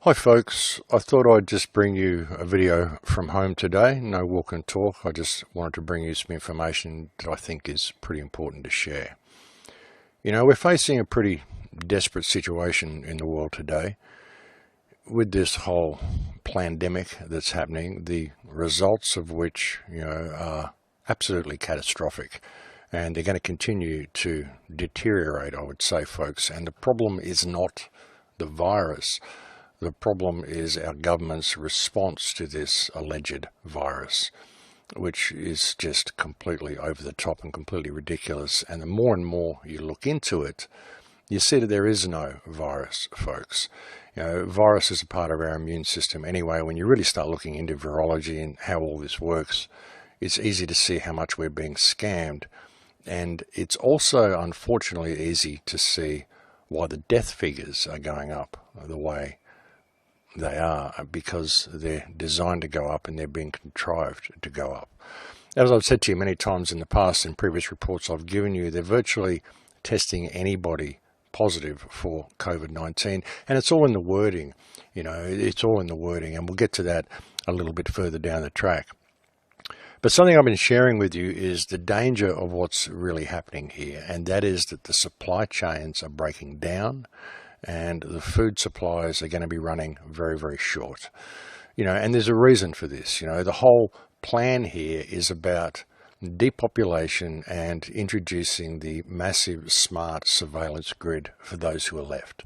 Hi folks, I thought I'd just bring you a video from home today. No walk and talk, I just wanted to bring you some information that I think is pretty important to share. You know, we're facing a pretty desperate situation in the world today with this whole plandemic that's happening, the results of which, are absolutely catastrophic. And they're going to continue to deteriorate, I would say, folks. And the problem is not the virus. The problem is our government's response to this alleged virus, which is just completely over the top and completely ridiculous. And the more and more you look into it, you see that there is no virus, folks. You know, virus is a part of our immune system anyway. When you really start looking into virology and how all this works, it's easy to see how much we're being scammed. And it's also, unfortunately, easy to see why the death figures are going up the way they are, because they're designed to go up and they're being contrived to go up. As I've said to you many times in the past, in previous reports I've given you, they're virtually testing anybody positive for COVID-19, and it's all in the wording. It's all in the wording, and we'll get to that a little bit further down the track. But something I've been sharing with you is the danger of what's really happening here, and that is that the supply chains are breaking down and the food supplies are going to be running very, very short. And there's a reason for this. The whole plan here is about depopulation and introducing the massive smart surveillance grid for those who are left.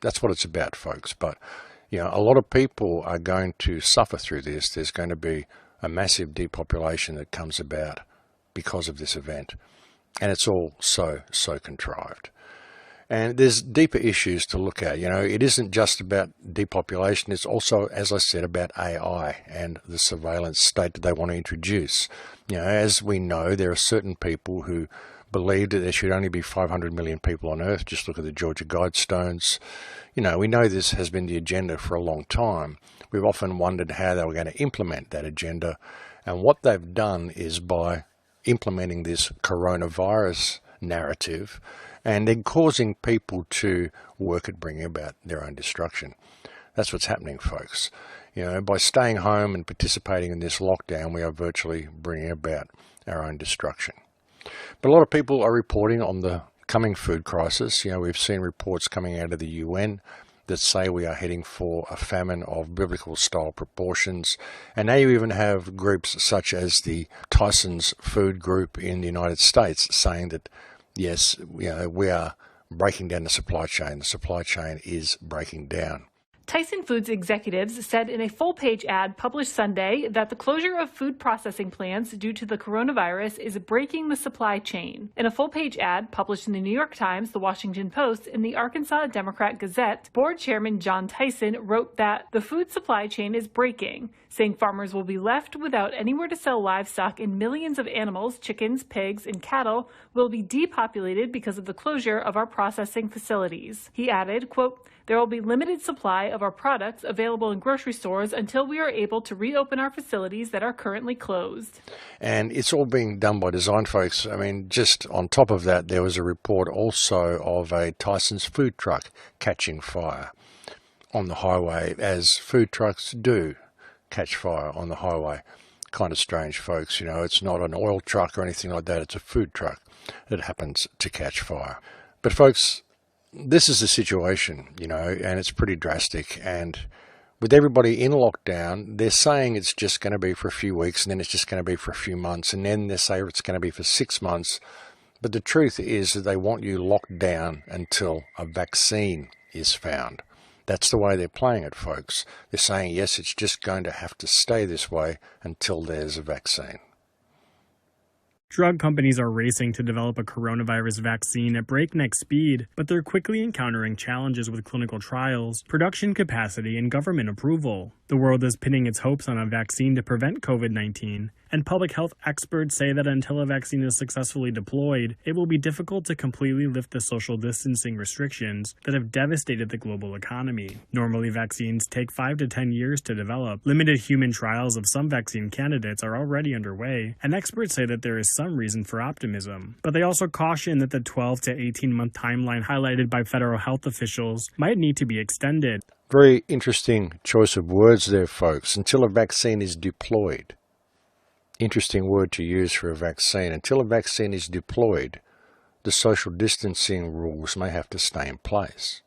That's what it's about, folks. But, a lot of people are going to suffer through this. There's going to be a massive depopulation that comes about because of this event. And it's all so contrived. And there's deeper issues to look at. It isn't just about depopulation. It's also, as I said, about AI and the surveillance state that they want to introduce. As we know, there are certain people who believe that there should only be 500 million people on Earth. Just look at the Georgia Guidestones. We know this has been the agenda for a long time. We've often wondered how they were going to implement that agenda. And what they've done is, by implementing this coronavirus narrative, and then causing people to work at bringing about their own destruction. That's what's happening, folks. By staying home and participating in this lockdown, we are virtually bringing about our own destruction. But a lot of people are reporting on the coming food crisis. We've seen reports coming out of the UN that say we are heading for a famine of biblical style proportions. And now you even have groups such as the Tyson's Food Group in the United States saying that, yes, we are breaking down the supply chain. The supply chain is breaking down. Tyson Foods executives said in a full-page ad published Sunday that the closure of food processing plants due to the coronavirus is breaking the supply chain. In a full-page ad published in the New York Times, the Washington Post, and the Arkansas Democrat Gazette, board chairman John Tyson wrote that the food supply chain is breaking, saying farmers will be left without anywhere to sell livestock, and millions of animals, chickens, pigs, and cattle will be depopulated because of the closure of our processing facilities. He added, quote, "There will be limited supply of our products available in grocery stores until we are able to reopen our facilities that are currently closed." And it's all being done by design, folks. Just on top of that, there was a report also of a Tyson's food truck catching fire on the highway, as food trucks do catch fire on the highway. Kind of strange, folks. It's not an oil truck or anything like that. It's a food truck that happens to catch fire. But folks, this is the situation, and it's pretty drastic. And with everybody in lockdown, they're saying it's just going to be for a few weeks, and then it's just going to be for a few months, and then they say it's going to be for 6 months. But the truth is that they want you locked down until a vaccine is found. That's the way they're playing it, folks. They're saying, yes, it's just going to have to stay this way until there's a vaccine. Drug companies are racing to develop a coronavirus vaccine at breakneck speed, but they're quickly encountering challenges with clinical trials, production capacity, and government approval. The world is pinning its hopes on a vaccine to prevent COVID-19, And public health experts say that until a vaccine is successfully deployed, it will be difficult to completely lift the social distancing restrictions that have devastated the global economy. Normally, vaccines take 5 to 10 years to develop. Limited human trials of some vaccine candidates are already underway, and experts say that there is some reason for optimism. But they also caution that the 12 to 18-month timeline highlighted by federal health officials might need to be extended. Very interesting choice of words there, folks. Until a vaccine is deployed. Interesting word to use for a vaccine. Until a vaccine is deployed, the social distancing rules may have to stay in place.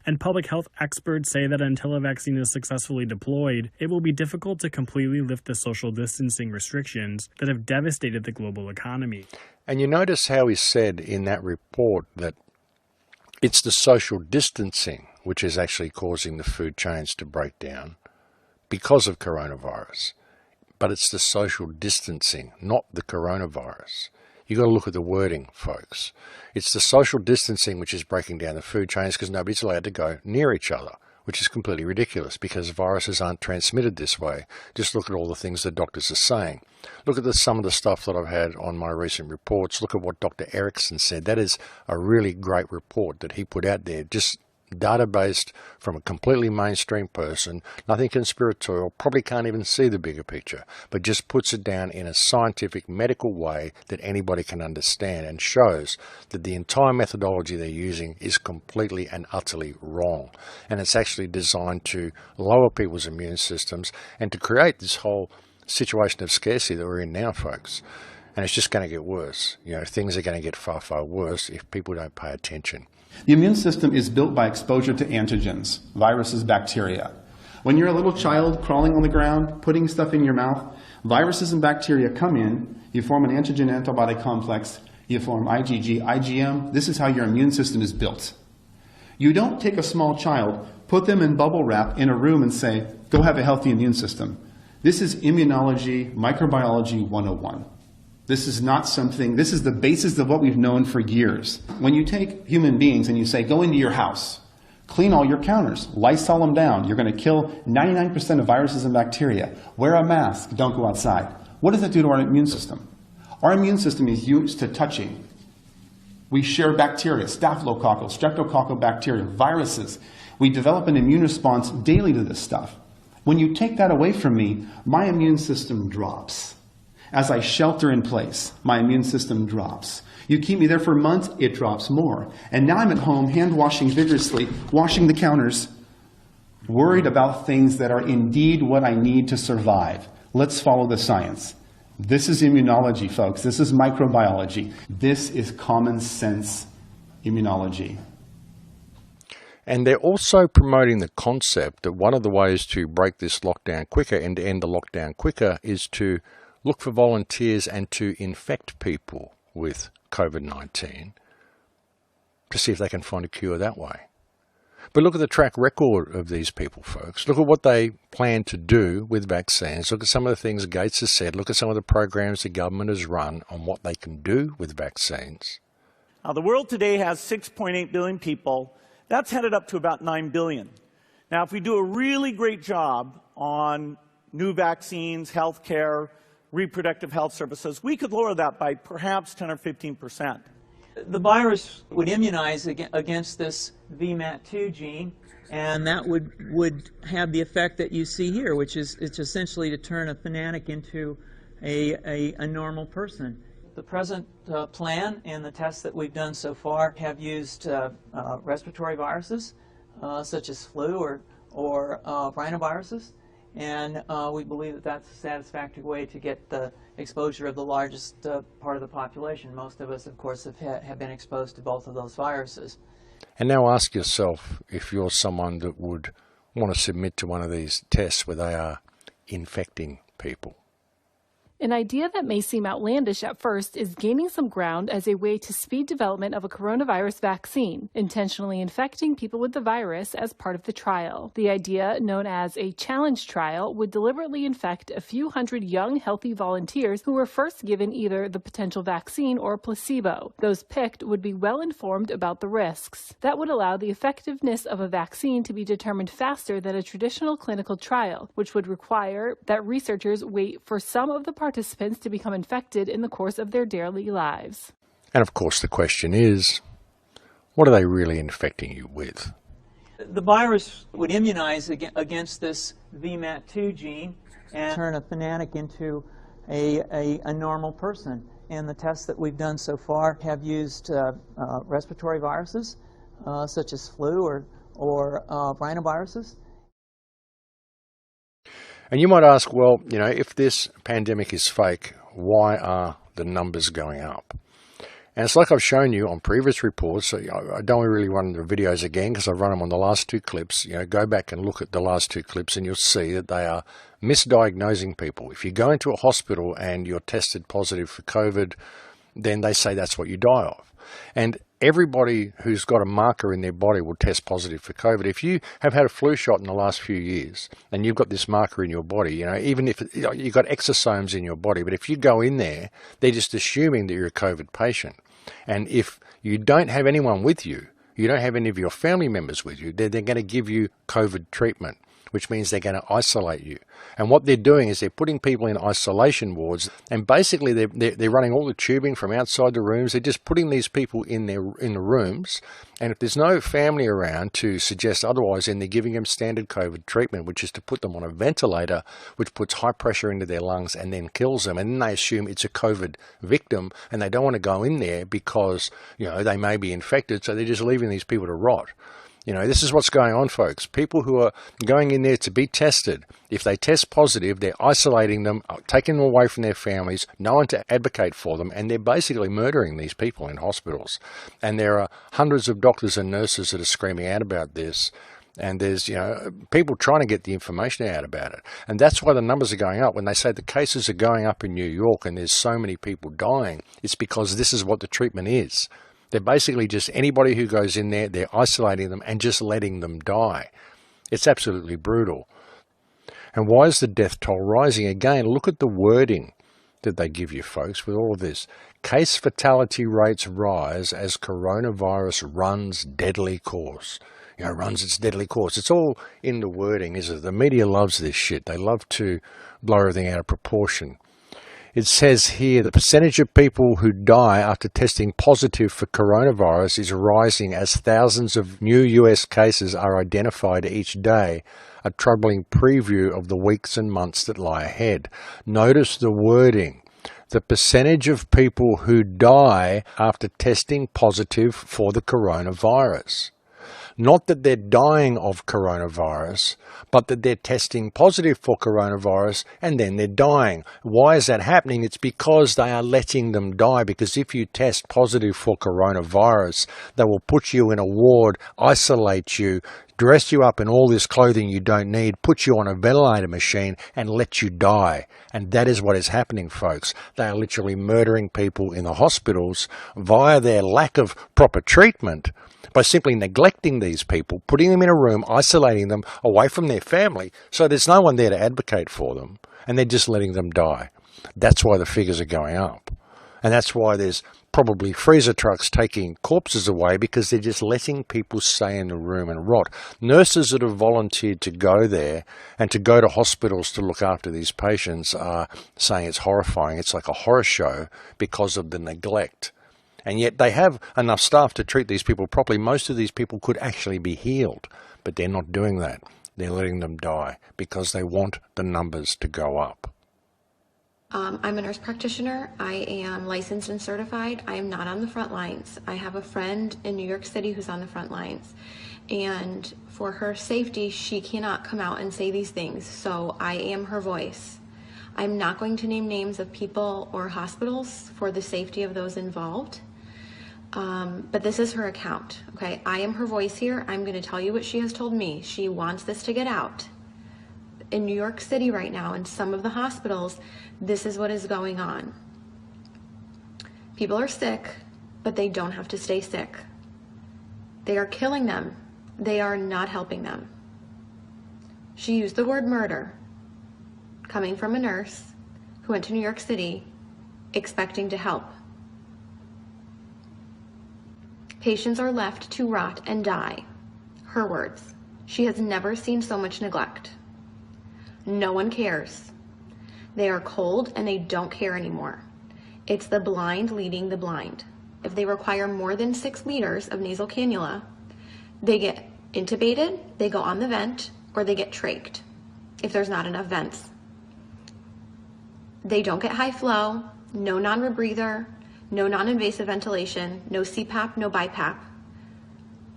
And public health experts say that until a vaccine is successfully deployed, it will be difficult to completely lift the social distancing restrictions that have devastated the global economy. And you notice how he said in that report that it's the social distancing which is actually causing the food chains to break down because of coronavirus. But it's the social distancing, not the coronavirus. You've got to look at the wording, folks. It's the social distancing which is breaking down the food chains because nobody's allowed to go near each other, which is completely ridiculous because viruses aren't transmitted this way. Just look at all the things the doctors are saying. Look at some of the stuff that I've had on my recent reports. Look at what Dr. Aleksandr said. That is a really great report that he put out there, just data-based from a completely mainstream person, nothing conspiratorial, probably can't even see the bigger picture, but just puts it down in a scientific medical way that anybody can understand and shows that the entire methodology they're using is completely and utterly wrong. And it's actually designed to lower people's immune systems and to create this whole situation of scarcity that we're in now, folks. And it's just going to get worse. You know, things are going to get far, far worse if people don't pay attention. The immune system is built by exposure to antigens, viruses, bacteria. When you're a little child crawling on the ground, putting stuff in your mouth, viruses and bacteria come in, you form an antigen-antibody complex, you form IgG, IgM. This is how your immune system is built. You don't take a small child, put them in bubble wrap in a room and say, go have a healthy immune system. This is immunology, microbiology 101. This is not something, this is the basis of what we've known for years. When you take human beings and you say, go into your house, clean all your counters, Lysol them down, you're going to kill 99% of viruses and bacteria, wear a mask, don't go outside. What does that do to our immune system? Our immune system is used to touching. We share bacteria, staphylococcal, streptococcal bacteria, viruses. We develop an immune response daily to this stuff. When you take that away from me, my immune system drops. As I shelter in place, my immune system drops. You keep me there for months, it drops more. And now I'm at home, hand washing vigorously, washing the counters, worried about things that are indeed what I need to survive. Let's follow the science. This is immunology, folks. This is microbiology. This is common sense immunology. And they're also promoting the concept that one of the ways to break this lockdown quicker and to end the lockdown quicker is to look for volunteers and to infect people with COVID-19 to see if they can find a cure that way. But look at the track record of these people, folks. Look at what they plan to do with vaccines. Look at some of the things Gates has said. Look at some of the programs the government has run on what they can do with vaccines. The world today has 6.8 billion people. That's headed up to about 9 billion. Now, if we do a really great job on new vaccines, health care, reproductive health services, we could lower that by perhaps 10 or 15%. The virus would immunize against this VMAT2 gene, and that would have the effect that you see here, which is it's essentially to turn a fanatic into a normal person. The present plan and the tests that we've done so far have used respiratory viruses, such as flu or rhinoviruses. And we believe that that's a satisfactory way to get the exposure of the largest part of the population. Most of us, of course, have been exposed to both of those viruses. And now ask yourself if you're someone that would want to submit to one of these tests where they are infecting people. An idea that may seem outlandish at first is gaining some ground as a way to speed development of a coronavirus vaccine, intentionally infecting people with the virus as part of the trial. The idea, known as a challenge trial, would deliberately infect a few hundred young, healthy volunteers who were first given either the potential vaccine or a placebo. Those picked would be well informed about the risks. That would allow the effectiveness of a vaccine to be determined faster than a traditional clinical trial, which would require that researchers wait for some of the participants to become infected in the course of their daily lives. And of course the question is, what are they really infecting you with? The virus would immunize against this VMAT2 gene and turn a fanatic into a normal person. And the tests that we've done so far have used respiratory viruses, such as flu or rhinoviruses. And you might ask, well, you know, if this pandemic is fake, why are the numbers going up? And it's like I've shown you on previous reports. So I don't really run the videos again because I've run them on the last two clips. You know, go back and look at the last two clips and you'll see that they are misdiagnosing people. If you go into a hospital and you're tested positive for COVID, then they say that's what you die of. And everybody who's got a marker in their body will test positive for COVID. If you have had a flu shot in the last few years and you've got this marker in your body, you know, even if you've got exosomes in your body, but if you go in there, they're just assuming that you're a COVID patient. And if you don't have anyone with you, you don't have any of your family members with you, they're going to give you COVID treatment, which means they're going to isolate you. And what they're doing is they're putting people in isolation wards, and basically they're running all the tubing from outside the rooms. They're just putting these people in the rooms, and if there's no family around to suggest otherwise, then they're giving them standard COVID treatment, which is to put them on a ventilator, which puts high pressure into their lungs and then kills them. And then they assume it's a COVID victim, and they don't want to go in there because, you know, they may be infected, so they're just leaving these people to rot. You know, this is what's going on, folks. People who are going in there to be tested, if they test positive, they're isolating them, taking them away from their families, no one to advocate for them, and they're basically murdering these people in hospitals. And there are hundreds of doctors and nurses that are screaming out about this. And there's, you know, people trying to get the information out about it. And that's why the numbers are going up. When they say the cases are going up in New York and there's so many people dying, it's because this is what the treatment is. They're basically just anybody who goes in there, they're isolating them and just letting them die. It's absolutely brutal. And why is the death toll rising? Again, look at the wording that they give you, folks, with all of this. Case fatality rates rise as coronavirus runs deadly course. You know, runs its deadly course. It's all in the wording, isn't it? The media loves this shit. They love to blow everything out of proportion. It says here the percentage of people who die after testing positive for coronavirus is rising as thousands of new US cases are identified each day, a troubling preview of the weeks and months that lie ahead. Notice the wording. The percentage of people who die after testing positive for the coronavirus. Not that they're dying of coronavirus, but that they're testing positive for coronavirus and then they're dying. Why is that happening? It's because they are letting them die. Because if you test positive for coronavirus, they will put you in a ward, isolate you, dress you up in all this clothing you don't need, put you on a ventilator machine and let you die. And that is what is happening, folks. They are literally murdering people in the hospitals via their lack of proper treatment. By simply neglecting these people, putting them in a room, isolating them away from their family, so there's no one there to advocate for them, and they're just letting them die. That's why the figures are going up. And that's why there's probably freezer trucks taking corpses away, because they're just letting people stay in the room and rot. Nurses that have volunteered to go there and to go to hospitals to look after these patients are saying it's horrifying. It's like a horror show because of the neglect. And yet they have enough staff to treat these people properly. Most of these people could actually be healed, but they're not doing that. They're letting them die because they want the numbers to go up. I'm a nurse practitioner. I am licensed and certified. I am not on the front lines. I have a friend in New York City who's on the front lines. And for her safety, she cannot come out and say these things. So I am her voice. I'm not going to name names of people or hospitals for the safety of those involved. But this is her account, okay? I am her voice here. I'm going to tell you what she has told me. She wants this to get out. In New York City right now, in some of the hospitals, this is what is going on. People are sick, but they don't have to stay sick. They are killing them. They are not helping them. She used the word murder, coming from a nurse who went to New York City expecting to help. Patients are left to rot and die. Her words. She has never seen so much neglect. No one cares. They are cold and they don't care anymore. It's the blind leading the blind. If they require more than 6 liters of nasal cannula, they get intubated, they go on the vent, or they get trached if there's not enough vents. They don't get high flow, no non-rebreather, no non-invasive ventilation, no CPAP, no BiPAP.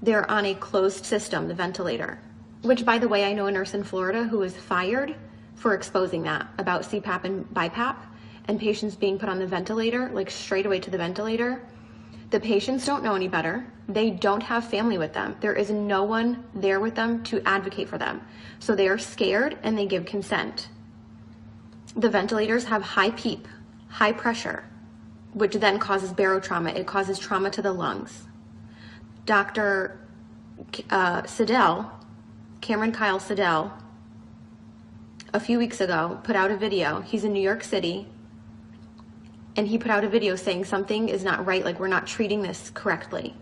They're on a closed system, the ventilator, which, by the way, I know a nurse in Florida who was fired for exposing that about CPAP and BiPAP and patients being put on the ventilator, like straight away to the ventilator. The patients don't know any better. They don't have family with them. There is no one there with them to advocate for them. So they are scared and they give consent. The ventilators have high PEEP, high pressure, which then causes barotrauma. It causes trauma to the lungs. Dr. Siddell, Cameron Kyle Siddell, a few weeks ago put out a video. He's in New York City, and he put out a video saying something is not right, like we're not treating this correctly.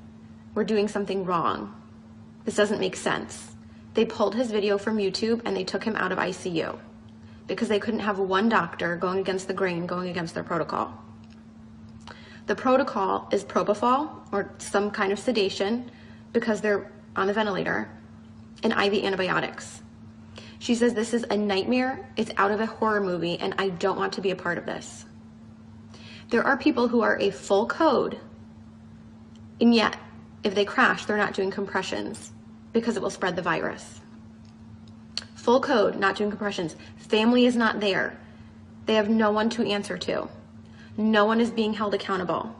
We're doing something wrong. This doesn't make sense. They pulled his video from YouTube and they took him out of ICU because they couldn't have one doctor going against the grain, going against their protocol. The protocol is propofol, or some kind of sedation, because they're on the ventilator, and IV antibiotics. She says this is a nightmare, it's out of a horror movie, and I don't want to be a part of this. There are people who are a full code, and yet if they crash, they're not doing compressions because it will spread the virus. Full code, not doing compressions. Family is not there. They have no one to answer to. No one is being held accountable.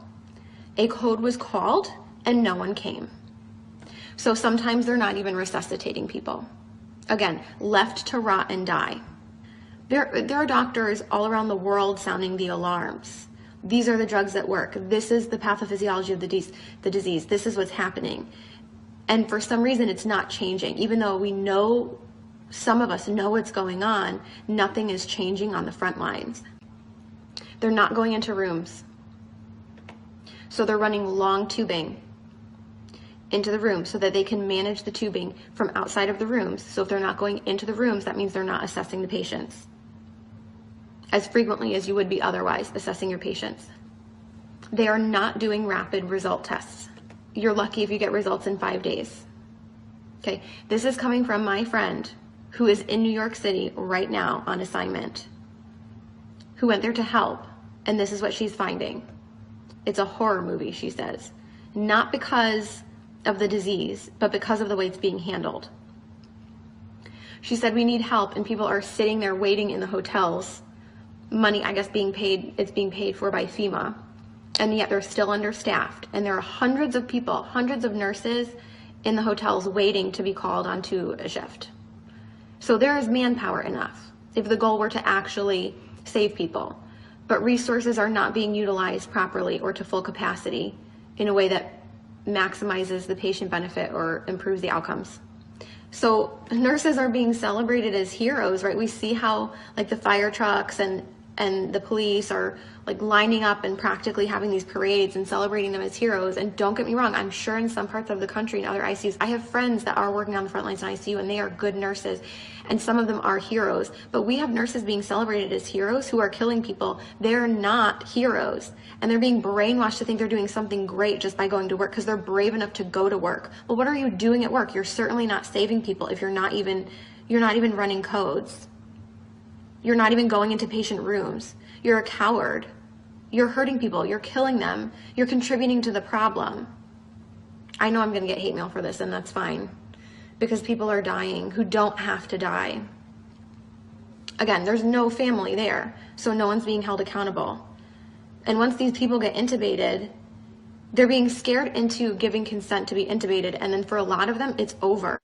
A code was called and no one came. So sometimes they're not even resuscitating people. Again, left to rot and die. There are doctors all around the world sounding the alarms. These are the drugs that work. This is the pathophysiology of the disease. This is what's happening. And for some reason, it's not changing. Even though we know, some of us know what's going on, nothing is changing on the front lines. They're not going into rooms. So they're running long tubing into the room so that they can manage the tubing from outside of the rooms. So if they're not going into the rooms, that means they're not assessing the patients as frequently as you would be otherwise assessing your patients. They are not doing rapid result tests. You're lucky if you get results in 5 days. Okay, this is coming from my friend who is in New York City right now on assignment, who went there to help, and this is what she's finding. It's a horror movie, she says, not because of the disease, but because of the way it's being handled. She said, we need help, and people are sitting there waiting in the hotels, money, I guess, being paid, it's being paid for by FEMA, and yet they're still understaffed, and there are hundreds of people, hundreds of nurses in the hotels waiting to be called onto a shift. So there is manpower enough if the goal were to actually save people, but resources are not being utilized properly or to full capacity in a way that maximizes the patient benefit or improves the outcomes. So nurses are being celebrated as heroes, right? We see how like the fire trucks and the police are like lining up and practically having these parades and celebrating them as heroes. And don't get me wrong, I'm sure in some parts of the country, in other ICUs, I have friends that are working on the front lines in ICU and they are good nurses, and some of them are heroes. But we have nurses being celebrated as heroes who are killing people. They're not heroes, and they're being brainwashed to think they're doing something great just by going to work because they're brave enough to go to work. Well, what are you doing at work? You're certainly not saving people if you're not even running codes. You're not even going into patient rooms. You're a coward. You're hurting people. You're killing them. You're contributing to the problem. I know I'm going to get hate mail for this, and that's fine, because people are dying who don't have to die. Again, there's no family there, so no one's being held accountable. And once these people get intubated, they're being scared into giving consent to be intubated, and then for a lot of them, it's over.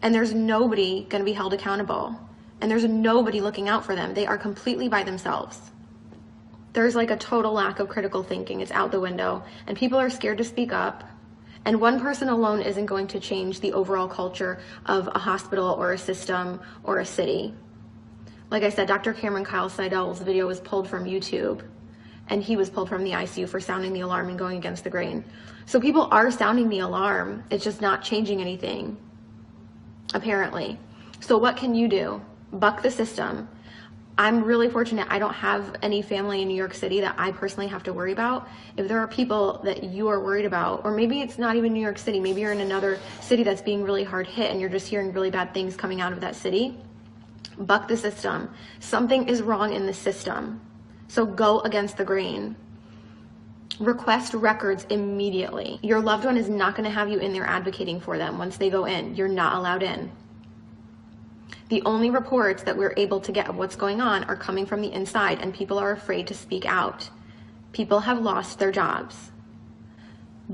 And there's nobody going to be held accountable. And there's nobody looking out for them. They are completely by themselves. There's like a total lack of critical thinking. It's out the window. And people are scared to speak up. And one person alone isn't going to change the overall culture of a hospital or a system or a city. Like I said, Dr. Cameron Kyle Seidel's video was pulled from YouTube. And he was pulled from the ICU for sounding the alarm and going against the grain. So people are sounding the alarm. It's just not changing anything, apparently. So what can you do? Buck the system. I'm really fortunate. I don't have any family in New York City that I personally have to worry about. If there are people that you are worried about, or maybe it's not even New York City, maybe you're in another city that's being really hard hit and you're just hearing really bad things coming out of that city, buck the system. Something is wrong in the system. So go against the grain. Request records immediately. Your loved one is not going to have you in there advocating for them once they go in. You're not allowed in. The only reports that we're able to get of what's going on are coming from the inside, and people are afraid to speak out. People have lost their jobs.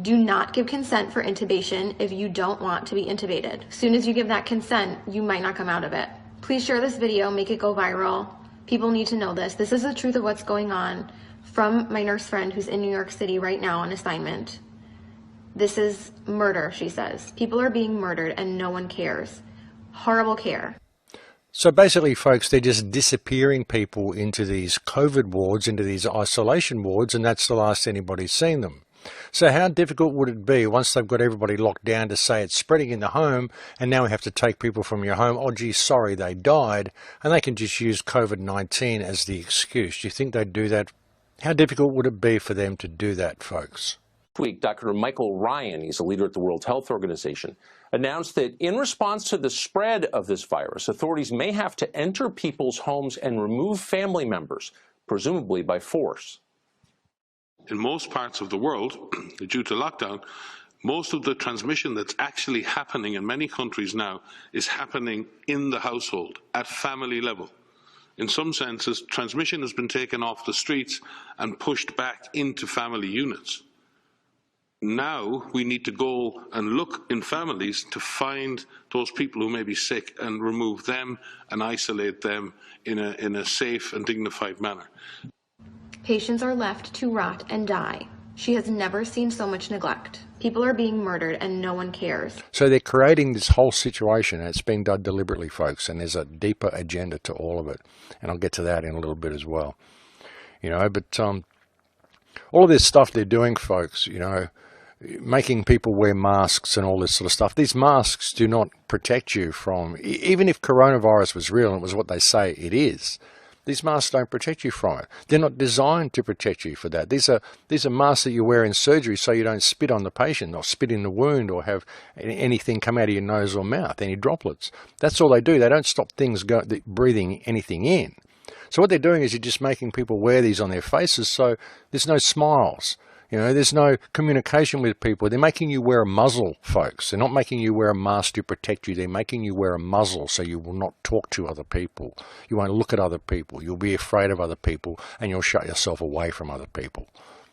Do not give consent for intubation if you don't want to be intubated. As soon as you give that consent, you might not come out of it. Please share this video, make it go viral. People need to know this. This is the truth of what's going on from my nurse friend who's in New York City right now on assignment. This is murder, she says. People are being murdered and no one cares. Horrible care. So basically, folks, they're just disappearing people into these COVID wards, into these isolation wards, and that's the last anybody's seen them. So how difficult would it be once they've got everybody locked down to say it's spreading in the home, and now we have to take people from your home? Oh, gee, sorry, they died, and they can just use COVID-19 as the excuse. Do you think they'd do that? How difficult would it be for them to do that, folks? This week, Dr. Michael Ryan, he's a leader at the World Health Organization, announced that in response to the spread of this virus, authorities may have to enter people's homes and remove family members, presumably by force. In most parts of the world, due to lockdown, most of the transmission that's actually happening in many countries now is happening in the household, at family level. In some senses, transmission has been taken off the streets and pushed back into family units. Now we need to go and look in families to find those people who may be sick and remove them and isolate them in a safe and dignified manner. Patients are left to rot and die. She has never seen so much neglect. People are being murdered and no one cares. So they're creating this whole situation, and it's being done deliberately, folks, and there's a deeper agenda to all of it. And I'll get to that in a little bit as well. But all of this stuff they're doing, folks, making people wear masks and all this sort of stuff. These masks do not protect you from, even if coronavirus was real and it was what they say it is, these masks don't protect you from it. They're not designed to protect you for that. These are masks that you wear in surgery so you don't spit on the patient or spit in the wound or have anything come out of your nose or mouth, any droplets. That's all they do. They don't stop things breathing anything in. So what they're doing is you're just making people wear these on their faces so there's no smiles. There's no communication with people. They're making you wear a muzzle, folks. They're not making you wear a mask to protect you. They're making you wear a muzzle so you will not talk to other people. You won't look at other people. You'll be afraid of other people, and you'll shut yourself away from other people.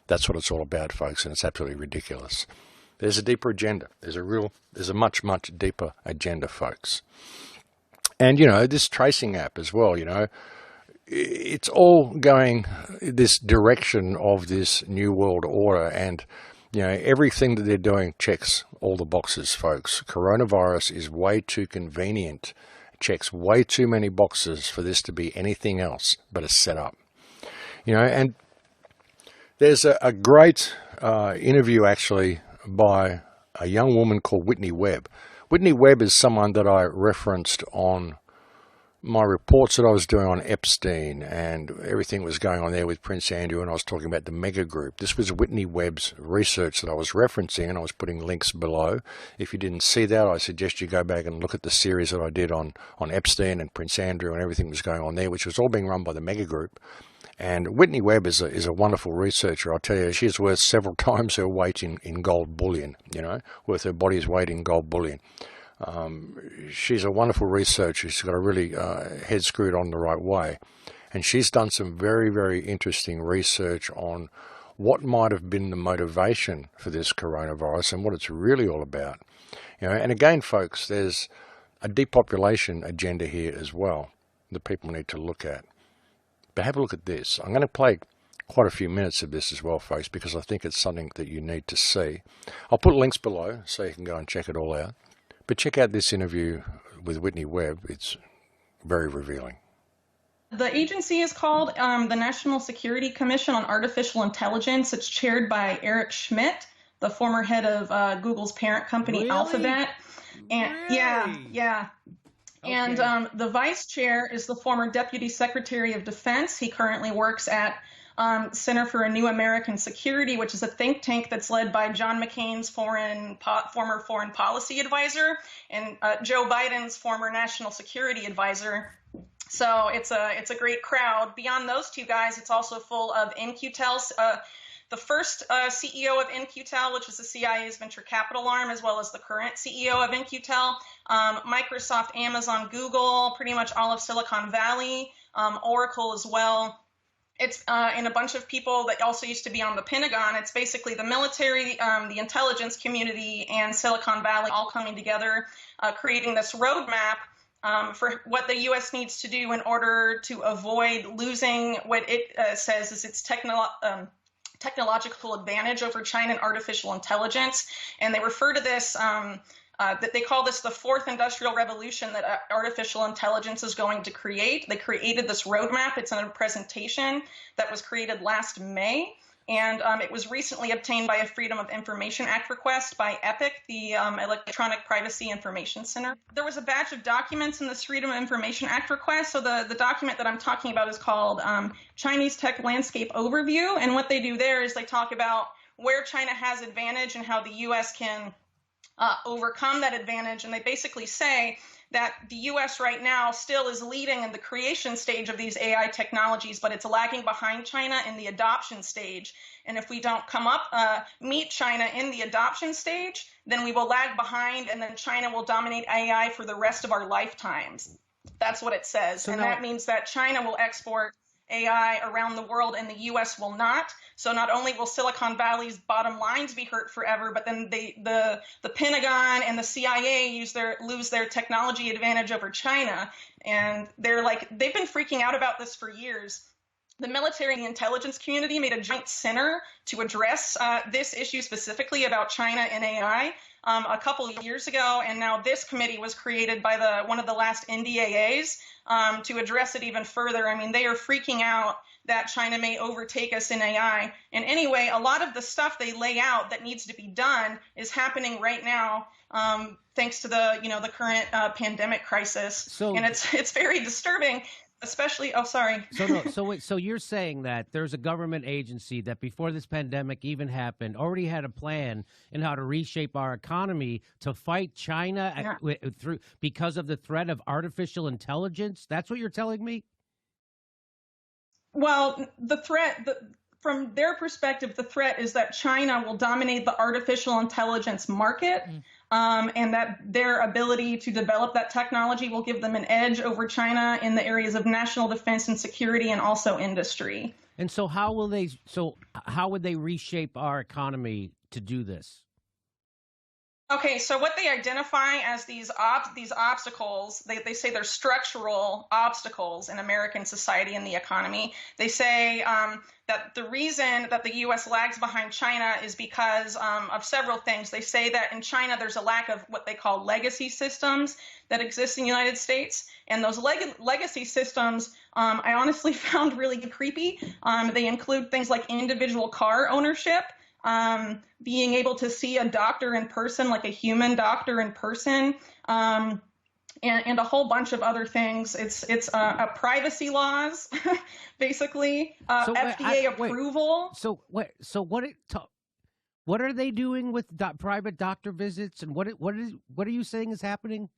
That's what it's all about, folks, and it's absolutely ridiculous. There's a deeper agenda. There's a much, much deeper agenda, folks. And, this tracing app as well, it's all going this direction of this new world order, and everything that they're doing checks all the boxes, folks. Coronavirus is way too convenient, checks way too many boxes for this to be anything else but a setup. And there's a great interview actually by a young woman called Whitney Webb. Whitney Webb is someone that I referenced on my reports that I was doing on Epstein and everything was going on there with Prince Andrew, and I was talking about the mega group. This was Whitney Webb's research that I was referencing, and I was putting links below. If you didn't see that, I suggest you go back and look at the series that I did on Epstein and Prince Andrew and everything that was going on there, which was all being run by the mega group. And Whitney Webb is a wonderful researcher. I'll tell you, she's worth several times her weight in gold bullion, worth her body's weight in gold bullion. She's a wonderful researcher. She's got a really head screwed on the right way. And she's done some very, very interesting research on what might have been the motivation for this coronavirus and what it's really all about. And again, folks, there's a depopulation agenda here as well that people need to look at. But have a look at this. I'm going to play quite a few minutes of this as well, folks, because I think it's something that you need to see. I'll put links below so you can go and check it all out. But check out this interview with Whitney Webb. It's very revealing. The agency is called the National Security Commission on Artificial Intelligence. It's chaired by Eric Schmidt, the former head of Google's parent company, Alphabet. And yeah. Okay. And the vice chair is the former Deputy Secretary of Defense. He currently works at Center for a New American Security, which is a think tank that's led by John McCain's former foreign policy advisor and Joe Biden's former national security advisor. So it's a great crowd. Beyond those two guys, it's also full of In-Q-Tel, the first CEO of In-Q-Tel, which is the CIA's venture capital arm, as well as the current CEO of In-Q-Tel, Microsoft, Amazon, Google, pretty much all of Silicon Valley, Oracle as well. It's and a bunch of people that also used to be on the Pentagon. It's basically the military, the intelligence community, and Silicon Valley all coming together, creating this roadmap for what the U.S. needs to do in order to avoid losing what it says is its technological advantage over China and artificial intelligence. And they refer to this, that they call this the fourth industrial revolution that artificial intelligence is going to create. They created this roadmap. It's in a presentation that was created last May. And it was recently obtained by a Freedom of Information Act request by EPIC, the Electronic Privacy Information Center. There was a batch of documents in this Freedom of Information Act request. So the document that I'm talking about is called Chinese Tech Landscape Overview. And what they do there is they talk about where China has advantage and how the U.S. can overcome that advantage. And they basically say that the U.S. right now still is leading in the creation stage of these AI technologies, but it's lagging behind China in the adoption stage. And if we don't come up, meet China in the adoption stage, then we will lag behind, and then China will dominate AI for the rest of our lifetimes. That's what it says. So that means that China will export AI around the world and the U.S. will not. So not only will Silicon Valley's bottom lines be hurt forever, but then the Pentagon and the CIA lose their technology advantage over China. And they've been freaking out about this for years. The military and the intelligence community made a joint center to address this issue specifically about China and AI a couple of years ago, and now this committee was created by one of the last NDAAs to address it even further. I mean, they are freaking out that China may overtake us in AI. And anyway, a lot of the stuff they lay out that needs to be done is happening right now, thanks to the current pandemic crisis. And it's very disturbing. Especially, So you're saying that there's a government agency that before this pandemic even happened already had a plan in how to reshape our economy to fight China because of the threat of artificial intelligence? That's what you're telling me? Well, from their perspective, the threat is that China will dominate the artificial intelligence market. And that their ability to develop that technology will give them an edge over China in the areas of national defense and security and also industry. And so how would they reshape our economy to do this? Okay, so what they identify as these obstacles, they say they're structural obstacles in American society and the economy. They say that the reason that the U.S. lags behind China is because of several things. They say that in China there's a lack of what they call legacy systems that exist in the United States. And those legacy systems, I honestly found really creepy. They include things like individual car ownership, being able to see a doctor in person, like a human doctor in person, and a whole bunch of other things. It's privacy laws, basically, FDA approval. What are they doing with private doctor visits, and what are you saying is happening?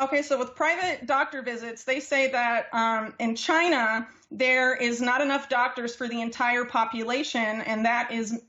Okay, so with private doctor visits, they say that in China, there is not enough doctors for the entire population, and that is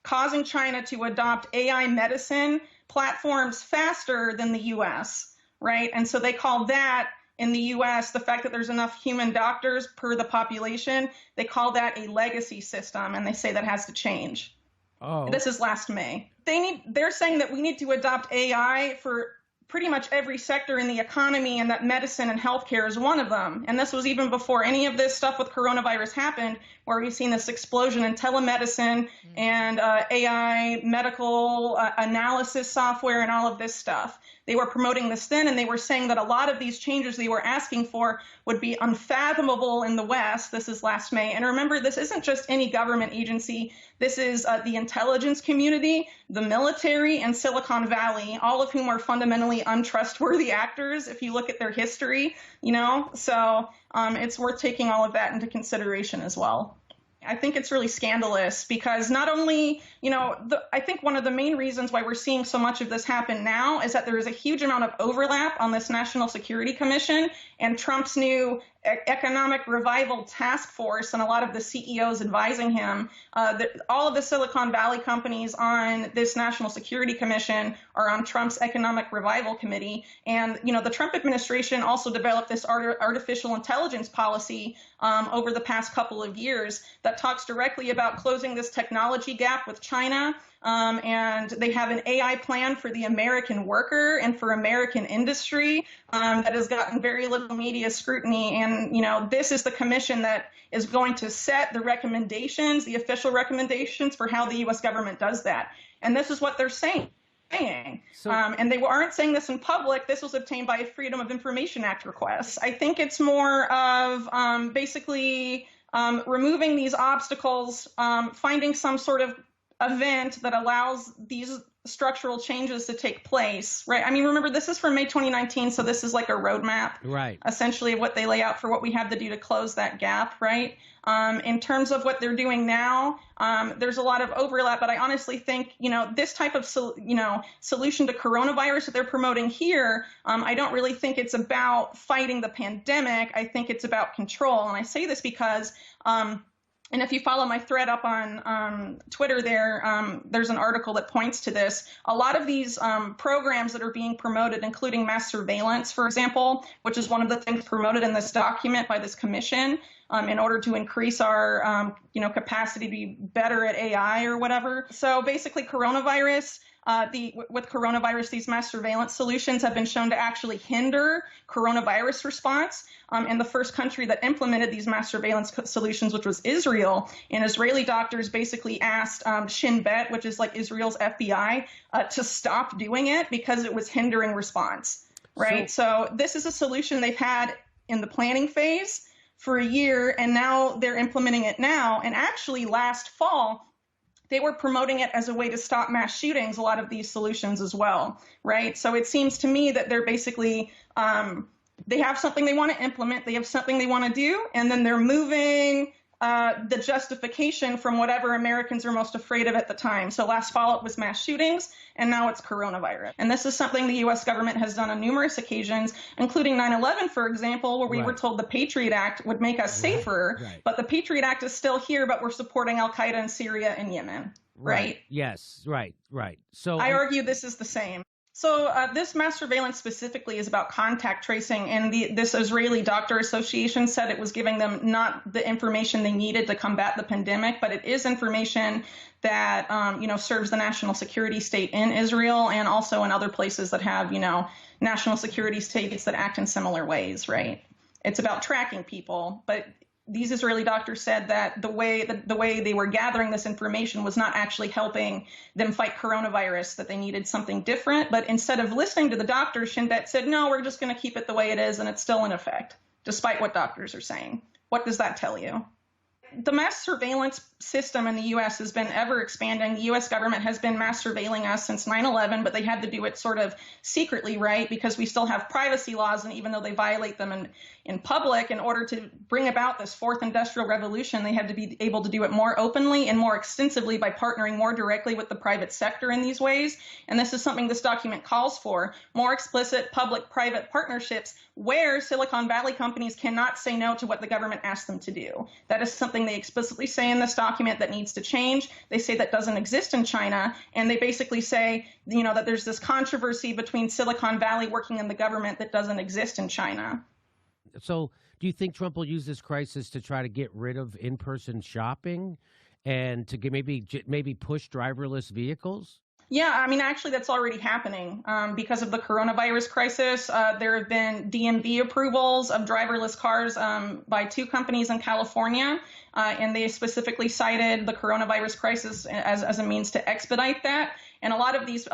causing China to adopt AI medicine platforms faster than the U.S., right? And so they call that in the U.S., the fact that there's enough human doctors per the population, they call that a legacy system, and they say that has to change. Oh. This is last May. They're saying that we need to adopt AI for pretty much every sector in the economy, and that medicine and healthcare is one of them. And this was even before any of this stuff with coronavirus happened, where we've seen this explosion in telemedicine and AI medical analysis software and all of this stuff. They were promoting this then, and they were saying that a lot of these changes they were asking for would be unfathomable in the West. This is last May. And remember, this isn't just any government agency. This is the intelligence community, the military, and Silicon Valley, all of whom are fundamentally untrustworthy actors if you look at their history, you know? So it's worth taking all of that into consideration as well. I think it's really scandalous because not only, you know, I think one of the main reasons why we're seeing so much of this happen now is that there is a huge amount of overlap on this National Security Commission and Trump's new economic revival task force and a lot of the CEOs advising him. All of the Silicon Valley companies on this National Security Commission are on Trump's economic revival committee. And, you know, the Trump administration also developed this artificial intelligence policy over the past couple of years that talks directly about closing this technology gap with China. And they have an AI plan for the American worker and for American industry that has gotten very little media scrutiny. And, you know, this is the commission that is going to set the recommendations, the official recommendations for how the U.S. government does that. And this is what they're saying. And they aren't saying this in public. This was obtained by a Freedom of Information Act request. I think it's more of basically removing these obstacles, finding some sort of event that allows these structural changes to take place, right? I mean, remember, this is from May 2019, so this is like a roadmap, right? Essentially, of what they lay out for what we have to do to close that gap, right? In terms of what they're doing now, there's a lot of overlap, but I honestly think, you know, this type of, solution to coronavirus that they're promoting here, I don't really think it's about fighting the pandemic. I think it's about control. And I say this because, and if you follow my thread up on Twitter there's an article that points to this. A lot of these programs that are being promoted, including mass surveillance, for example, which is one of the things promoted in this document by this commission in order to increase our capacity to be better at AI or whatever. So basically coronavirus, with coronavirus, these mass surveillance solutions have been shown to actually hinder coronavirus response. And the first country that implemented these mass surveillance solutions, which was Israel, and Israeli doctors basically asked Shin Bet, which is like Israel's FBI, to stop doing it because it was hindering response, right? So this is a solution they've had in the planning phase for a year, and now they're implementing it now. And actually last fall, they were promoting it as a way to stop mass shootings, a lot of these solutions as well, right? So it seems to me that they're basically, they have something they want to implement, they have something they want to do, and then they're moving the justification from whatever Americans are most afraid of at the time. So last fall it was mass shootings, and now it's coronavirus. And this is something the U.S. government has done on numerous occasions, including 9/11, for example, where we were told the Patriot Act would make us safer, but the Patriot Act is still here, but we're supporting Al-Qaeda in Syria and Yemen, right? Yes, right. So I argue this is the same. So this mass surveillance specifically is about contact tracing, and this Israeli Doctor Association said it was giving them not the information they needed to combat the pandemic, but it is information that serves the national security state in Israel and also in other places that have national security states that act in similar ways, right? It's about tracking people, but these Israeli doctors said that the way they were gathering this information was not actually helping them fight coronavirus, that they needed something different. But instead of listening to the doctors, Shin Bet said, no, we're just going to keep it the way it is, and it's still in effect, despite what doctors are saying. What does that tell you? The mass surveillance system in the U.S. has been ever expanding. The U.S. government has been mass surveilling us since 9/11, but they had to do it sort of secretly, right? Because we still have privacy laws, and even though they violate them in public, in order to bring about this fourth industrial revolution, they had to be able to do it more openly and more extensively by partnering more directly with the private sector in these ways. And this is something this document calls for: more explicit public-private partnerships where Silicon Valley companies cannot say no to what the government asks them to do. That is something they explicitly say in this document that needs to change. They say that doesn't exist in China, and they basically say, that there's this controversy between Silicon Valley working in the government that doesn't exist in China. So do you think Trump will use this crisis to try to get rid of in-person shopping and to get maybe push driverless vehicles? Yeah, I mean, actually, that's already happening. Because of the coronavirus crisis, there have been DMV approvals of driverless cars by 2 companies in California, and they specifically cited the coronavirus crisis as a means to expedite that. And a lot of these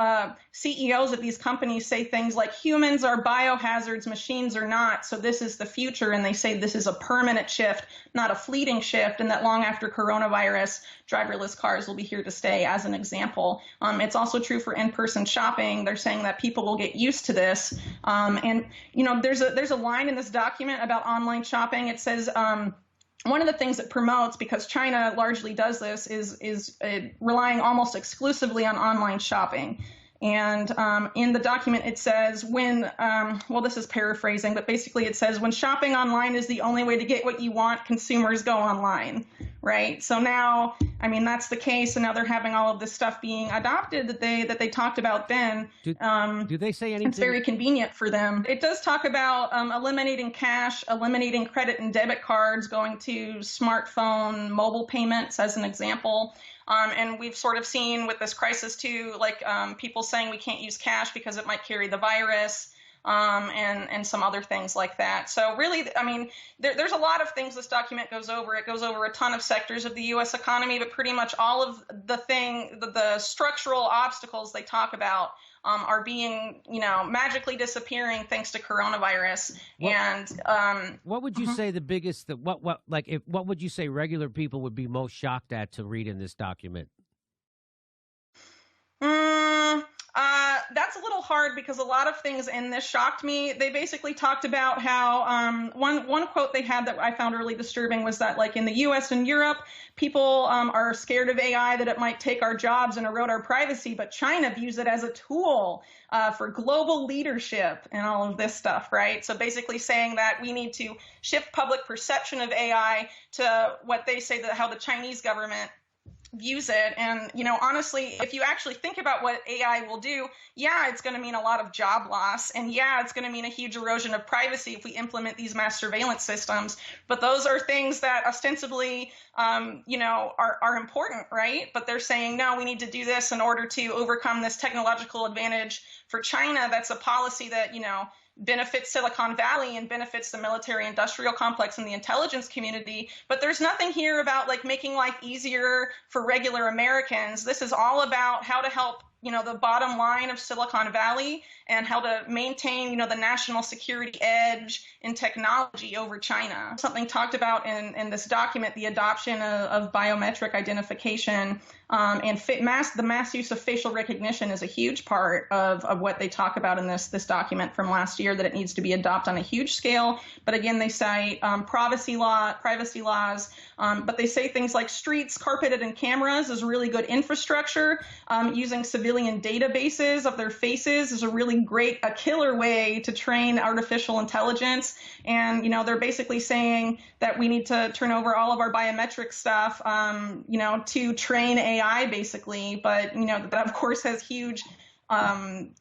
CEOs of these companies say things like humans are biohazards, machines are not. So this is the future. And they say this is a permanent shift, not a fleeting shift. And that long after coronavirus, driverless cars will be here to stay, as an example. It's also true for in-person shopping. They're saying that people will get used to this. And, you know, there's a line in this document about online shopping. It says, one of the things it promotes, because China largely does this, is relying almost exclusively on online shopping. And in the document, it says well, this is paraphrasing, but basically it says when shopping online is the only way to get what you want, consumers go online, right? So now, I mean, that's the case, and now they're having all of this stuff being adopted that they talked about then. Do they say anything? It's very convenient for them. It does talk about eliminating cash, eliminating credit and debit cards, going to smartphone, mobile payments as an example. And we've sort of seen with this crisis too, like people saying we can't use cash because it might carry the virus, and some other things like that. So really, I mean, there's a lot of things this document goes over. It goes over a ton of sectors of the U.S. economy, but pretty much all of the structural obstacles they talk about are being, you know, magically disappearing thanks to coronavirus. What would you say the biggest, what would you say regular people would be most shocked at to read in this document? That's a little hard because a lot of things in this shocked me. They basically talked about how one quote they had that I found really disturbing was that, like, in the U.S. and Europe, people are scared of AI, that it might take our jobs and erode our privacy, but China views it as a tool for global leadership and all of this stuff, right? So basically saying that we need to shift public perception of AI to what they say that how the Chinese government views it. And, you know, honestly, if you actually think about what AI will do, yeah, it's going to mean a lot of job loss. And yeah, it's going to mean a huge erosion of privacy if we implement these mass surveillance systems. But those are things that ostensibly, you know, are important, right? But they're saying, no, we need to do this in order to overcome this technological advantage for China. That's a policy that, you know, benefits Silicon Valley and benefits the military industrial complex and the intelligence community. But there's nothing here about like making life easier for regular Americans. This is all about how to help, you know, the bottom line of Silicon Valley and how to maintain, you know, the national security edge in technology over China. Something talked about in this document, the adoption of biometric identification and the mass use of facial recognition is a huge part of what they talk about in this document from last year, that it needs to be adopted on a huge scale. But again, they cite privacy laws, but they say things like streets carpeted in cameras is really good infrastructure. Using civilian databases of their faces is a killer way to train artificial intelligence. And, you know, they're basically saying that we need to turn over all of our biometric stuff, you know, to train AI basically. But, you know, that of course has huge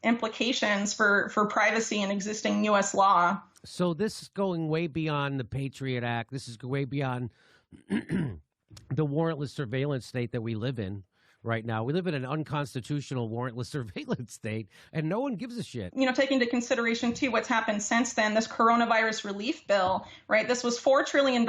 implications for privacy and existing U.S. law. So this is going way beyond the Patriot Act. This is way beyond the warrantless surveillance state that we live in right now. We live in an unconstitutional warrantless surveillance state, and no one gives a shit. You know, taking into consideration, too, what's happened since then, this coronavirus relief bill, right? This was $4 trillion,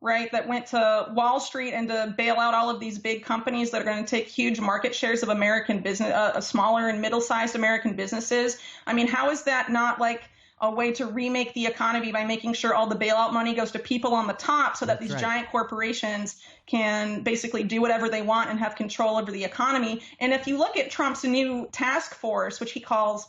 right, that went to Wall Street and to bail out all of these big companies that are going to take huge market shares of American business, smaller and middle-sized American businesses. I mean, how is that not like a way to remake the economy by making sure all the bailout money goes to people on the top so that these giant corporations can basically do whatever they want and have control over the economy? And if you look at Trump's new task force, which he calls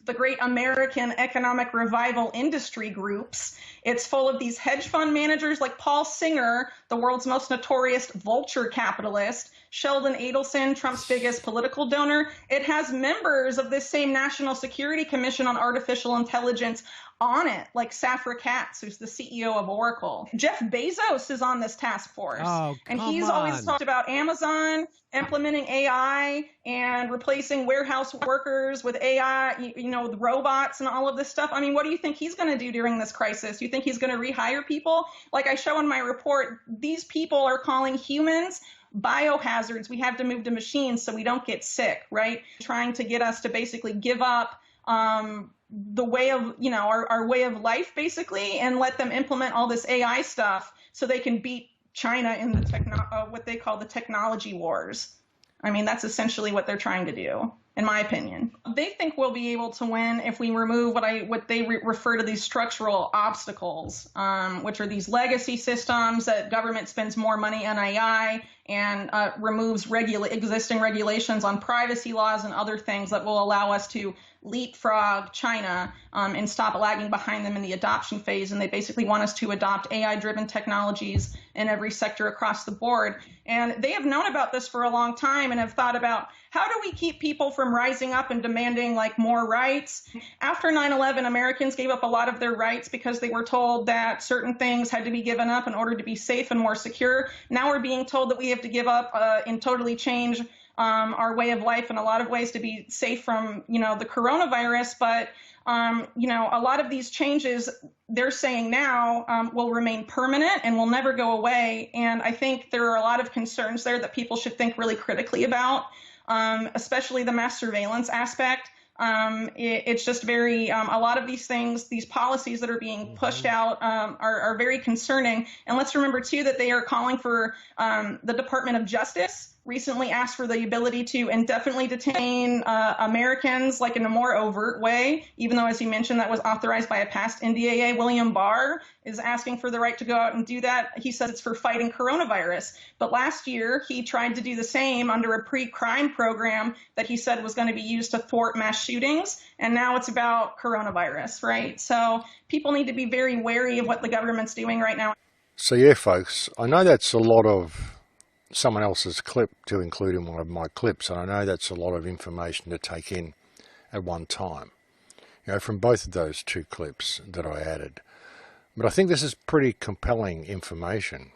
the Great American Economic Revival Industry Groups, it's full of these hedge fund managers like Paul Singer, the world's most notorious vulture capitalist, Sheldon Adelson, Trump's biggest political donor. It has members of this same National Security Commission on Artificial Intelligence on it, like Safra Catz, who's the CEO of Oracle. Jeff Bezos is on this task force. Oh, and he's always talked about Amazon implementing AI and replacing warehouse workers with AI, you know, with robots and all of this stuff. I mean, what do you think he's going to do during this crisis? You think he's going to rehire people? Like I show in my report, these people are calling humans biohazards. We have to move to machines so we don't get sick, right? Trying to get us to basically give up the way of, you know, our way of life basically, and let them implement all this AI stuff so they can beat China in the what they call the technology wars. I mean, that's essentially what they're trying to do, in my opinion. They think we'll be able to win if we remove what they refer to these structural obstacles, which are these legacy systems that government spends more money on AI and removes existing regulations on privacy laws and other things that will allow us to leapfrog China and stop lagging behind them in the adoption phase. And they basically want us to adopt AI-driven technologies in every sector across the board. And they have known about this for a long time and have thought about, how do we keep people from rising up and demanding like more rights? After 9/11, Americans gave up a lot of their rights because they were told that certain things had to be given up in order to be safe and more secure. Now we're being told that we have to give up and totally change our way of life in a lot of ways to be safe from, the coronavirus. But, a lot of these changes they're saying now will remain permanent and will never go away. And I think there are a lot of concerns there that people should think really critically about, especially the mass surveillance aspect. It's just very, a lot of these things, these policies that are being pushed out are very concerning. And let's remember, too, that they are calling for the Department of Justice recently asked for the ability to indefinitely detain Americans, like in a more overt way, even though, as you mentioned, that was authorized by a past NDAA. William Barr is asking for the right to go out and do that. He says it's for fighting coronavirus. But last year, he tried to do the same under a pre-crime program that he said was going to be used to thwart mass shootings. And now it's about coronavirus, right? So people need to be very wary of what the government's doing right now. So yeah, folks, I know that's a lot of someone else's clip to include in one of my clips, and I know that's a lot of information to take in at one time, from both of those two clips that I added. But I think this is pretty compelling information.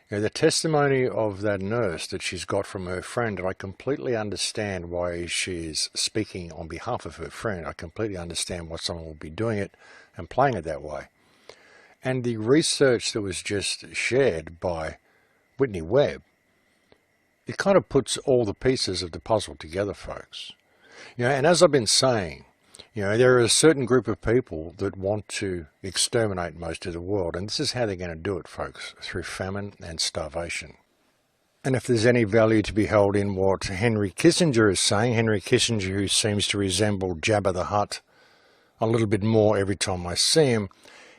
The testimony of that nurse that she's got from her friend, and I completely understand why she's speaking on behalf of her friend. I completely understand why someone will be doing it and playing it that way. And the research that was just shared by Whitney Webb, it kind of puts all the pieces of the puzzle together, folks. And as I've been saying, there are a certain group of people that want to exterminate most of the world, and this is how they're going to do it, folks, through famine and starvation. And if there's any value to be held in what Henry Kissinger is saying, Henry Kissinger, who seems to resemble Jabba the Hutt a little bit more every time I see him,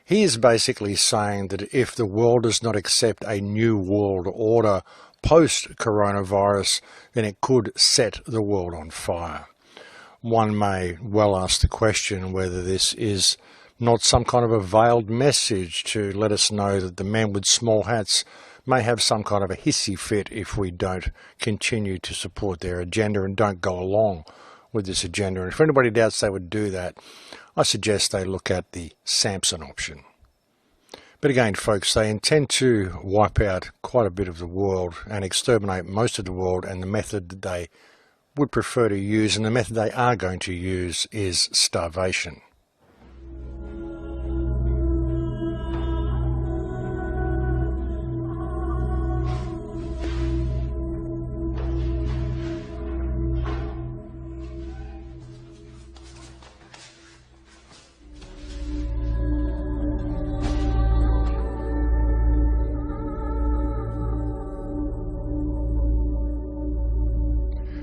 he is basically saying that if the world does not accept a new world order post-coronavirus, then it could set the world on fire. One may well ask the question whether this is not some kind of a veiled message to let us know that the men with small hats may have some kind of a hissy fit if we don't continue to support their agenda and don't go along with this agenda. And if anybody doubts they would do that, I suggest they look at the Samson option. But again, folks, they intend to wipe out quite a bit of the world and exterminate most of the world, and the method that they would prefer to use, and the method they are going to use, is starvation.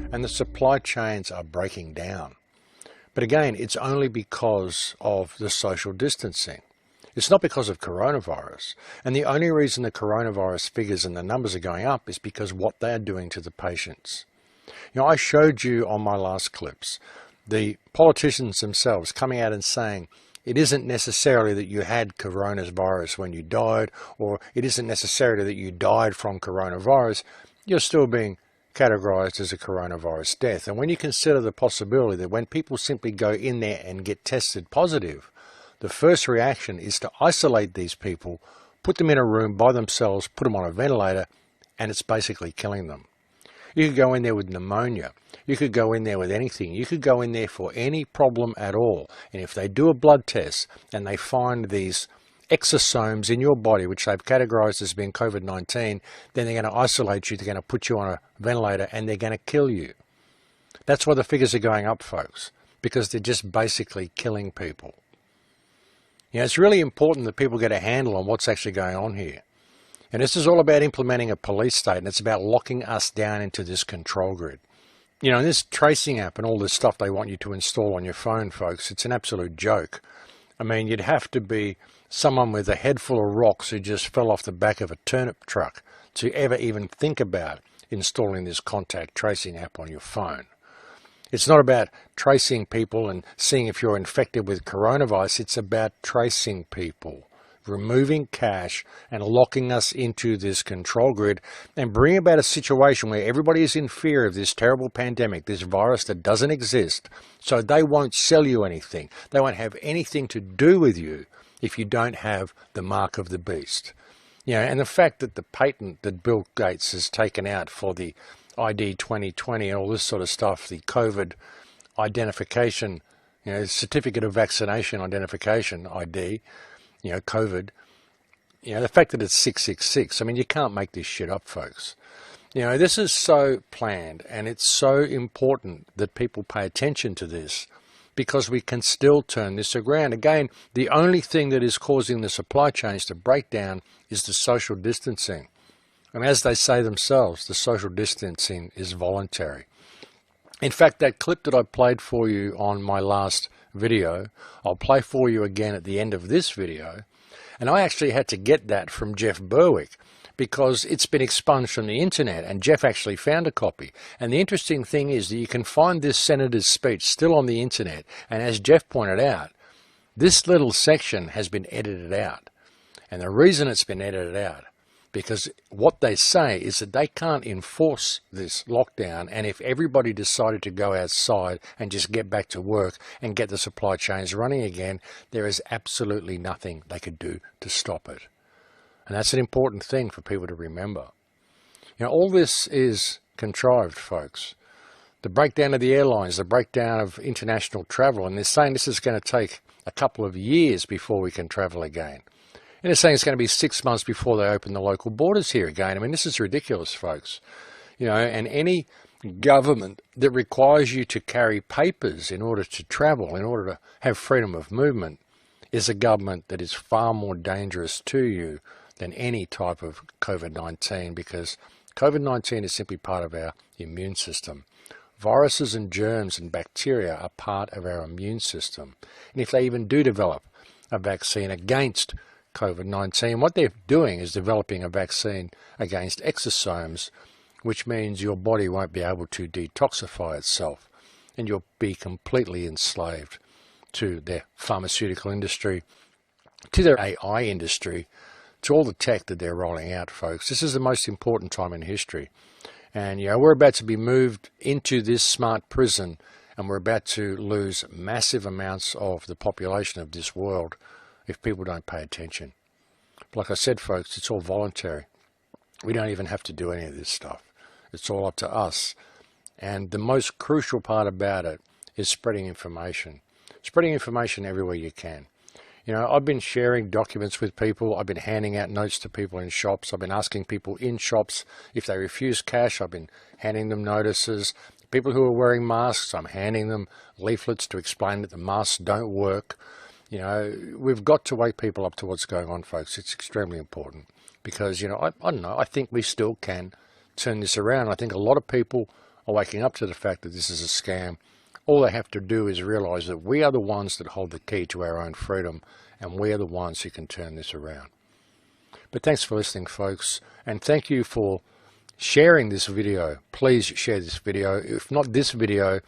And the supply chains are breaking down. But again, it's only because of the social distancing. It's not because of coronavirus. And the only reason the coronavirus figures and the numbers are going up is because what they are doing to the patients. I showed you on my last clips the politicians themselves coming out and saying it isn't necessarily that you had coronavirus when you died, or it isn't necessarily that you died from coronavirus. You're still being categorized as a coronavirus death. And when you consider the possibility that when people simply go in there and get tested positive, the first reaction is to isolate these people, put them in a room by themselves, put them on a ventilator, and it's basically killing them. You could go in there with pneumonia. You could go in there with anything. You could go in there for any problem at all. And if they do a blood test and they find these exosomes in your body, which they've categorized as being COVID-19, then they're going to isolate you, they're going to put you on a ventilator, and they're going to kill you. That's why the figures are going up, folks, because they're just basically killing people. It's really important that people get a handle on what's actually going on here. And this is all about implementing a police state, and it's about locking us down into this control grid. You know, this tracing app and all this stuff they want you to install on your phone, folks, it's an absolute joke. I mean, you'd have to be someone with a head full of rocks who just fell off the back of a turnip truck to ever even think about installing this contact tracing app on your phone. It's not about tracing people and seeing if you're infected with coronavirus. It's about tracing people, removing cash and locking us into this control grid and bringing about a situation where everybody is in fear of this terrible pandemic, this virus that doesn't exist, so they won't sell you anything. They won't have anything to do with you if you don't have the mark of the beast. You know, and the fact that the patent that Bill Gates has taken out for the ID 2020 and all this sort of stuff, the COVID identification, you know, certificate of vaccination identification ID, you know, COVID, you know, the fact that it's 666, I mean, you can't make this shit up, folks. You know, this is so planned, and it's so important that people pay attention to this, because we can still turn this around. Again, the only thing that is causing the supply chains to break down is the social distancing. And as they say themselves, the social distancing is voluntary. In fact, that clip that I played for you on my last video, I'll play for you again at the end of this video. And I actually had to get that from Jeff Berwick because it's been expunged from the internet, and Jeff actually found a copy. And the interesting thing is that you can find this senator's speech still on the internet. And as Jeff pointed out, this little section has been edited out. And the reason it's been edited out, because what they say is that they can't enforce this lockdown, and if everybody decided to go outside and just get back to work and get the supply chains running again, there is absolutely nothing they could do to stop it. And that's an important thing for people to remember. You know, all this is contrived, folks. The breakdown of the airlines, the breakdown of international travel, and they're saying this is going to take a couple of years before we can travel again. And they're saying it's going to be 6 months before they open the local borders here again. I mean, this is ridiculous, folks. You know, and any government that requires you to carry papers in order to travel, in order to have freedom of movement, is a government that is far more dangerous to you than any type of COVID-19, because COVID-19 is simply part of our immune system. Viruses and germs and bacteria are part of our immune system. And if they even do develop a vaccine against COVID-19, what they're doing is developing a vaccine against exosomes, which means your body won't be able to detoxify itself, and you'll be completely enslaved to their pharmaceutical industry, to their AI industry, to all the tech that they're rolling out, folks. This is the most important time in history. And, you know, we're about to be moved into this smart prison, and we're about to lose massive amounts of the population of this world if people don't pay attention. Like I said, folks, it's all voluntary. We don't even have to do any of this stuff. It's all up to us. And the most crucial part about it is spreading information. Spreading information everywhere you can. You know, I've been sharing documents with people. I've been handing out notes to people in shops. I've been asking people in shops if they refuse cash. I've been handing them notices. People who are wearing masks, I'm handing them leaflets to explain that the masks don't work. You know, we've got to wake people up to what's going on, folks. It's extremely important because, you know, I don't know, I think we still can turn this around. I think a lot of people are waking up to the fact that this is a scam. All they have to do is realize that we are the ones that hold the key to our own freedom, and we are the ones who can turn this around. But thanks for listening, folks, and thank you for sharing this video. Please share this video. If not this video,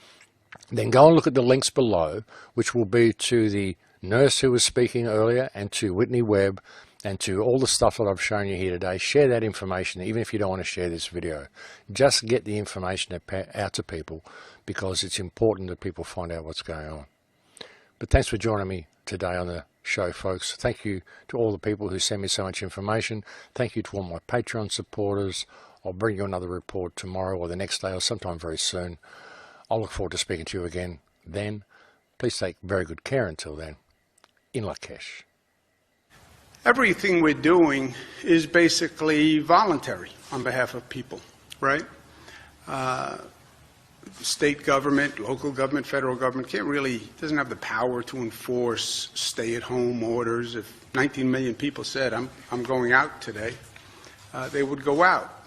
then go and look at the links below, which will be to the nurse who was speaking earlier, and to Whitney Webb, and to all the stuff that I've shown you here today. Share that information, even if you don't want to share this video. Just get the information out to people, because it's important that people find out what's going on. But thanks for joining me today on the show, folks. Thank you to all the people who send me so much information. Thank you to all my Patreon supporters. I'll bring you another report tomorrow or the next day or sometime very soon. I'll look forward to speaking to you again then. Please take very good care until then. In Lakesh. Everything we're doing is basically voluntary on behalf of people, right? State government, local government, federal government doesn't have the power to enforce stay-at-home orders. If 19 million people said, I'm going out today, they would go out.